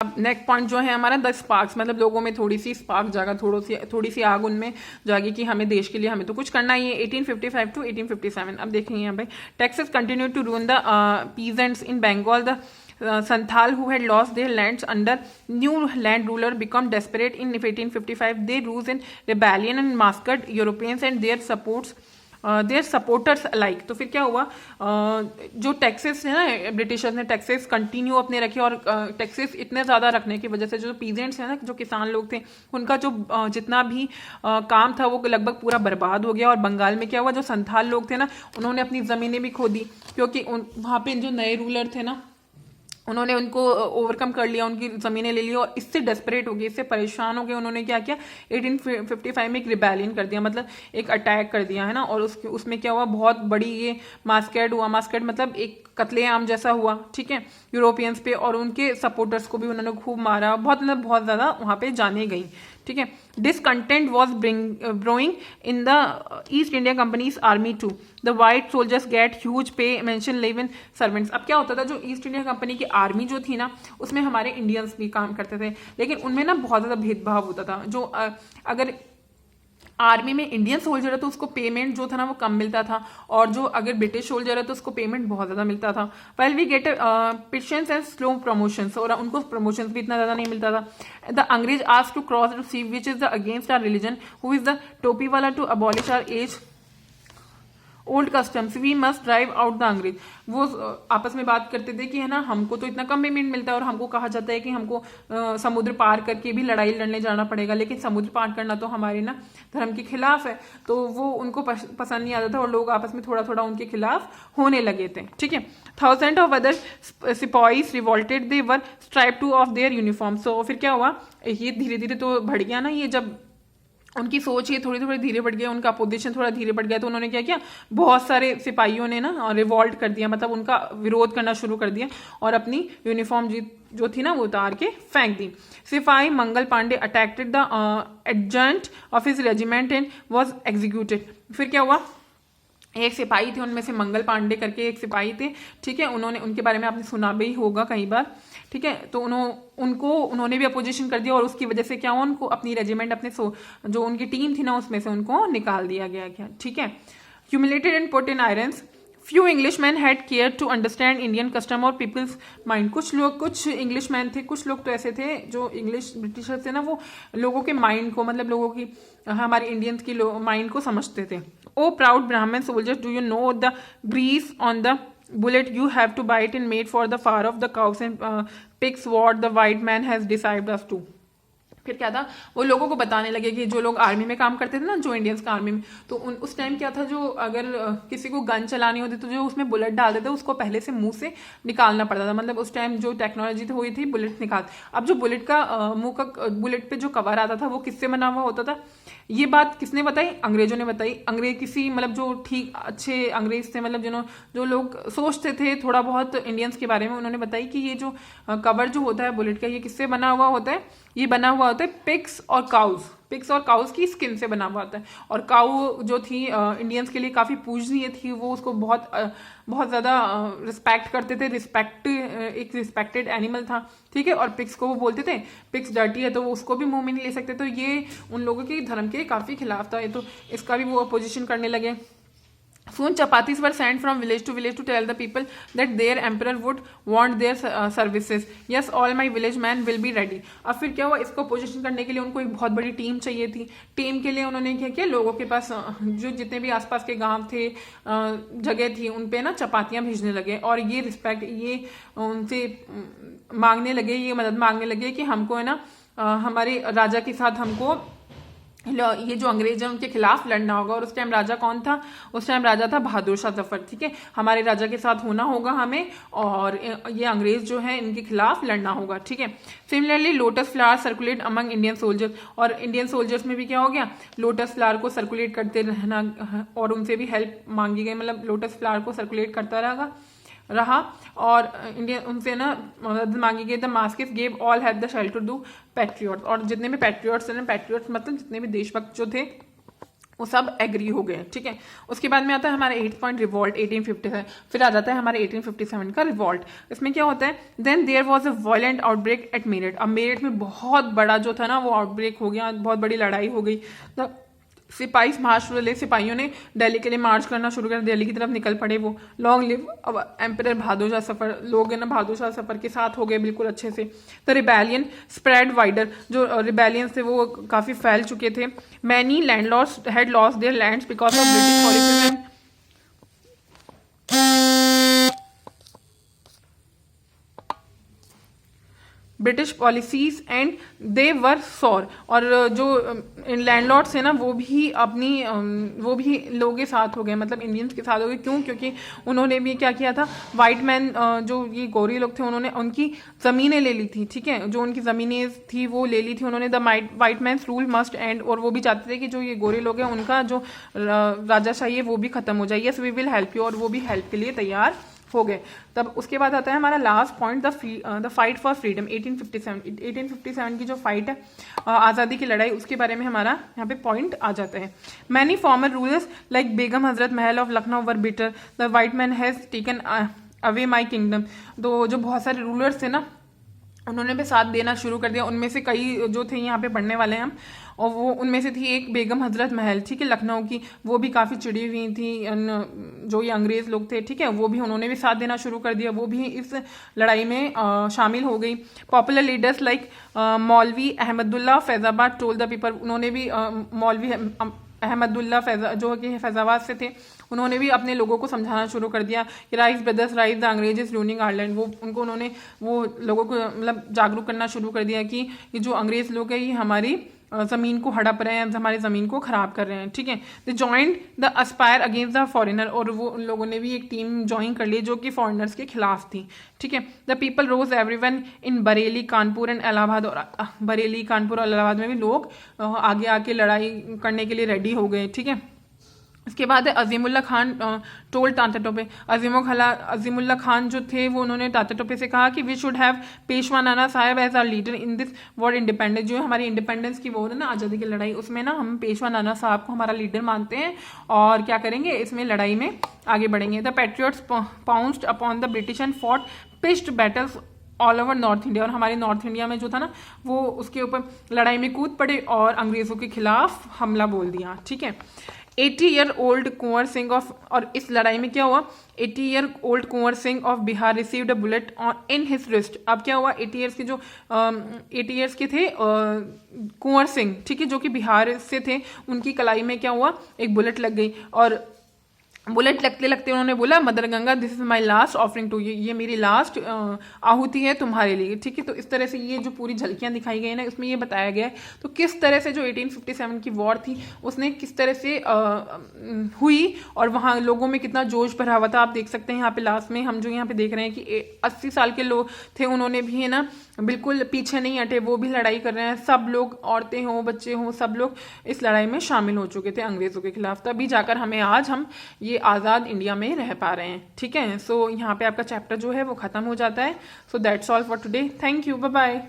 अब next point जो है हमारा द स्पार्क्स, मतलब लोगों में थोड़ी सी स्पार्क जागा, थोड़ी सी आग उनमें जागी कि हमें देश के लिए हमें तो कुछ करना ही है। 1855 टू 1857। अब देखेंगे यहाँ भाई, taxes continue to ruin the peasants in Bengal. The Santhal who had lost their lands under new land ruler become desperate in 1855. They rose in rebellion and massacred Europeans and their supporters alike. तो फिर क्या हुआ, जो taxes है ना, Britishers ने taxes continue अपने रखे, और टैक्सेस इतने ज़्यादा रखने की वजह से जो पीजेंट्स हैं ना, जो किसान लोग थे, उनका जो जितना भी काम था वो लगभग पूरा बर्बाद हो गया। और बंगाल में क्या हुआ, जो संथाल लोग थे ना, उन्होंने अपनी ज़मीनें भी खो दी, क्योंकि वहाँ पे जो नए रूलर थे ना, उन्होंने उनको ओवरकम कर लिया, उनकी ज़मीनें ले ली, और इससे डेस्परेट हो गए, इससे परेशान हो गए। उन्होंने क्या किया, 1855 में एक रिबेलियन कर दिया, मतलब एक अटैक कर दिया है ना। और उसमें क्या हुआ, बहुत बड़ी ये मास्केड हुआ। मास्केड मतलब एक कत्लेआम जैसा हुआ, ठीक है, यूरोपियंस पे, और उनके सपोर्टर्स को भी उन्होंने खूब मारा, मतलब बहुत ज़्यादा वहाँ पे जाने गई, ठीक है। Discontent was brewing in the East India Company's army too. The white soldiers get huge pay mention live in servants. अब क्या होता था, जो ईस्ट इंडिया कंपनी की आर्मी जो थी ना, उसमें हमारे इंडियंस भी काम करते थे, लेकिन उनमें ना बहुत ज़्यादा भेदभाव होता था। जो अगर आर्मी में इंडियन सोल्जर है तो उसको पेमेंट जो था ना वो कम मिलता था, और जो अगर ब्रिटिश सोल्जर है तो उसको पेमेंट बहुत ज़्यादा मिलता था। Well we get petitions and slow promotions, और उनको प्रमोशंस भी इतना ज़्यादा नहीं मिलता था। The angrez ask to cross to sea which is the against our religion, who is the topi wala to abolish our age old customs, we must drive out the angrez. वो आपस में बात करते थे कि है ना, हमको तो इतना कम पेमेंट मिलता है, और हमको कहा जाता है कि हमको समुद्र पार करके भी लड़ाई लड़ने जाना पड़ेगा, लेकिन समुद्र पार करना तो हमारे ना धर्म के खिलाफ है। तो वो उनको पसंद नहीं आता था, और लोग आपस में थोड़ा थोड़ा उनके खिलाफ होने लगे थे, ठीक है। थाउजेंड ऑफ अदर सिपाहीज revolted, they were stripe to of their uniform. So फिर क्या हुआ, ये धीरे धीरे तो बढ़ गया ना, ये जब उनकी सोच ये थोड़ी थोड़ी धीरे बढ़ गया, उनका अपोजिशन थोड़ा धीरे बढ़ गया, तो उन्होंने क्या किया, बहुत सारे सिपाहियों ने ना रिवॉल्ट कर दिया, मतलब उनका विरोध करना शुरू कर दिया, और अपनी यूनिफॉर्म जो थी ना वो उतार के फेंक दी। सिपाही Mangal Pandey attacked the adjutant of his regiment and was executed. फिर क्या हुआ, एक सिपाही थे, उनमें से मंगल पांडे करके एक सिपाही थे, ठीक है, उनके बारे में आपने सुना भी होगा कई बार, ठीक है। तो उन्होंने भी अपोजिशन कर दिया, और उसकी वजह से क्या हुआ, उनको अपनी रेजिमेंट, जो उनकी टीम थी ना उसमें से उनको निकाल दिया गया, ठीक है। Humiliated and put in irons, few English man had care to understand Indian custom or people's mind. कुछ इंग्लिश मैन थे, कुछ लोग तो ऐसे थे जो इंग्लिश ब्रिटिशर्स थे ना, वो लोगों के माइंड को, मतलब लोगों की, हमारे इंडियंस की माइंड को समझते थे। Oh proud Brahmin soldiers, do you know the grease on the bullet you have to bite and made for the far of the cows and pigs what the white man has decided us to। फिर क्या था, वो लोगों को बताने लगे कि जो लोग आर्मी में काम करते थे ना, जो इंडियंस का आर्मी में, तो उस टाइम क्या था, जो अगर किसी को गन चलानी होती तो जो उसमें बुलेट डालते थे उसको पहले से मुंह से निकालना पड़ता था, मतलब उस टाइम जो टेक्नोलॉजी हुई थी बुलेट निकाल। अब जो बुलेट का मुंह का बुलेट पे जो कवर आता था वो किससे बना हुआ होता था, ये बात किसने बताई, अंग्रेजों ने बताई। अंग्रेज किसी, मतलब जो ठीक अच्छे अंग्रेज थे, मतलब जो लोग सोचते थे थोड़ा बहुत इंडियंस के बारे में, उन्होंने बताई कि ये जो कवर जो होता है बुलेट का, ये किससे बना हुआ होता है, ये बना हुआ होता है पिग्स और काउज की स्किन से बना हुआ होता है। और काउ जो थी इंडियंस के लिए काफ़ी पूजनीय थी, वो उसको बहुत बहुत ज़्यादा रिस्पेक्ट करते थे, एक रिस्पेक्टेड एनिमल था, ठीक है। और पिग्स को वो बोलते थे पिग्स डर्टी है, तो वो उसको भी मुंह में नहीं ले सकते, तो ये उन लोगों के धर्म के काफ़ी खिलाफ था, ये तो इसका भी वो अपोजिशन करने लगे। Soon chapatis were sent from village to tell the people that their emperor would want their services. Yes, all my village men will be ready. अब फिर क्या हुआ, इसको पोजीशन करने के लिए उनको एक बहुत बड़ी टीम चाहिए थी। टीम के लिए उन्होंने क्या किया, लोगों के पास जो जितने भी आसपास के गांव थे, जगह थी, उन पे ना चपातियाँ भेजने लगे, और ये रिस्पेक्ट, ये उनसे मांगने लगे, ये मदद मांगने लगे कि हमको है ना हमारे राजा के साथ हमको ये जो अंग्रेज है उनके खिलाफ लड़ना होगा। और उस टाइम राजा कौन था, उस टाइम राजा था बहादुर शाह जफर, ठीक है। हमारे राजा के साथ होना होगा हमें, और ये अंग्रेज जो है इनके खिलाफ लड़ना होगा, ठीक है। Similarly lotus flower circulate among Indian soldiers, और इंडियन सोल्जर्स में भी क्या हो गया, लोटस फ्लावर को सर्कुलेट करते रहना, और उनसे भी हेल्प मांगी गई, मतलब लोटस फ्लावर को सर्कुलेट करता रहा और इंडियन उनसे ना मदद मांगी गई। The masses gave all had the shelter to patriots, और जितने भी पैट्रियट्स हैं ना, पैट्रियट्स मतलब जितने भी देशभक्त जो थे, वो सब एग्री हो गए, ठीक है। उसके बाद में आता है हमारा 8th पॉइंट रिवॉल्ट 1857। फिर आ जाता है हमारे 1857 का रिवॉल्ट। इसमें क्या होता है, then there was a violent outbreak at Meerut. अब मेरठ में बहुत बड़ा जो था ना वो आउटब्रेक हो गया, बहुत बड़ी लड़ाई हो गई। सिपाही मार्च शुरू हुए, सिपाहियों ने दिल्ली के लिए मार्च करना शुरू कर, दिल्ली की तरफ निकल पड़े वो। लॉन्ग लिव अब एम्परर बहादुर शाह सफर, लोग है ना बहादुर शाह सफर के साथ हो गए बिल्कुल अच्छे से। द रिबेलियन स्प्रेड वाइडर, जो रिबेलियंस थे वो काफी फैल चुके थे। Many landlords had lost their lands because of British policy. British policies and they were sore, और जो लैंडलॉर्ड्स है ना वो भी अपनी वो भी लोगों के साथ हो गए, मतलब इंडियंस के साथ हो गए। क्यों? क्योंकि उन्होंने भी क्या किया था, वाइट मैन जो ये गोरी लोग थे उन्होंने उनकी ज़मीनें ले ली थी, ठीक है। जो उनकी ज़मीनें थी वो ले ली थी उन्होंने। The white man's rule must end, और वो भी चाहते थे कि जो ये गोरे लोग हैं उनका जो राजाशाही है वो भी खत्म हो जाए। Yes we will help you, और वो भी हेल्प के लिए तैयार हो गए। तब उसके बाद आता है हमारा last point, the fight for freedom 1857। 1857 की जो फाइट है आज़ादी की लड़ाई, उसके बारे में हमारा यहाँ पे पॉइंट आ जाता है। Many farmer rulers like Begum Hazrat Mahal of Lucknow were bitter, the white man has taken away my kingdom. तो जो बहुत सारे रूलर्स थे ना उन्होंने भी साथ देना शुरू कर दिया। उनमें से कई जो थे यहाँ पे पढ़ने वाले हैं हम, और वो उनमें से थी एक बेगम हजरत महल, ठीक है, लखनऊ की। वो भी काफ़ी चिड़ी हुई थी जो ये अंग्रेज़ लोग थे, ठीक है, वो भी उन्होंने भी साथ देना शुरू कर दिया, वो भी इस लड़ाई में शामिल हो गई। पॉपुलर लीडर्स लाइक मौलवी Ahmadullah Faizabad toll the people, उन्होंने भी मौलवी अहमदुल्ला जो कि फैज़ाबाद से थे, उन्होंने भी अपने लोगों को समझाना शुरू कर दिया कि राइस ब्रदर्स राइस द अंग्रेज इज रूलिंग आयरलैंड। उन्होंने वो लोगों को मतलब जागरूक करना शुरू कर दिया कि ये जो अंग्रेज लोग हैं ये हमारी ज़मीन को हड़प रहे हैं, हमारी ज़मीन को ख़राब कर रहे हैं, ठीक है। The joint the aspire against the foreigner, और वो उन लोगों ने भी एक टीम ज्वाइन कर ली जो कि फॉरेनर्स के खिलाफ थी, ठीक है। The people rose everyone in Bareilly Kanpur and Allahabad, और बरेली कानपुर और इलाहाबाद में भी लोग आगे आके लड़ाई करने के लिए रेडी हो गए, ठीक है। इसके बाद है अजीमुल्ला खान टोल तांता टोपे। अजीमुल्ला खान जो थे वो उन्होंने तांता टोपे से कहा कि we should have Peshwa Nana Sahib as our leader in this war independence. जो हमारी इंडिपेंडेंस की वॉर है ना, आज़ादी की लड़ाई, उसमें ना हम पेशवा नाना साहब को हमारा लीडर मानते हैं और क्या करेंगे, इसमें लड़ाई में आगे बढ़ेंगे। The patriots pounced upon the British and fought pitched battles all over north India, और हमारे नॉर्थ इंडिया में जो था ना वो उसके ऊपर लड़ाई में कूद पड़े और अंग्रेज़ों के खिलाफ हमला बोल दिया, ठीक है। 80 year old Kunwar Singh of, और इस लड़ाई में क्या हुआ, 80 year old Kunwar Singh of Bihar received a bullet in his wrist. अब क्या हुआ, 80 ईयर्स के जो 80 ईयर्स के थे कुंवर सिंह, ठीक है, जो कि बिहार से थे, उनकी कलाई में क्या हुआ, एक बुलेट लग गई। और बुलेट लगते लगते उन्होंने बोला, mother Ganga this is my last offering to you, ये मेरी लास्ट आहुति है तुम्हारे लिए, ठीक है। तो इस तरह से ये जो पूरी झलकियां दिखाई गई ना, इसमें ये बताया गया है तो किस तरह से जो 1857 की वॉर थी उसने किस तरह से हुई, और वहाँ लोगों में कितना जोश भरा हुआ था। आप देख सकते हैं यहाँ पे लास्ट में हम जो यहाँ पे देख रहे हैं कि 80 साल के लोग थे, उन्होंने भी है ना बिल्कुल पीछे नहीं हटे, वो भी लड़ाई कर रहे हैं। सब लोग, औरतें हों बच्चे हों, सब लोग इस लड़ाई में शामिल हो चुके थे अंग्रेज़ों के खिलाफ, तभी जाकर हमें आज हम ये आज़ाद इंडिया में रह पा रहे हैं, ठीक है। सो यहाँ पे आपका चैप्टर जो है वो ख़त्म हो जाता है। So that's all for today, thank you, bye bye.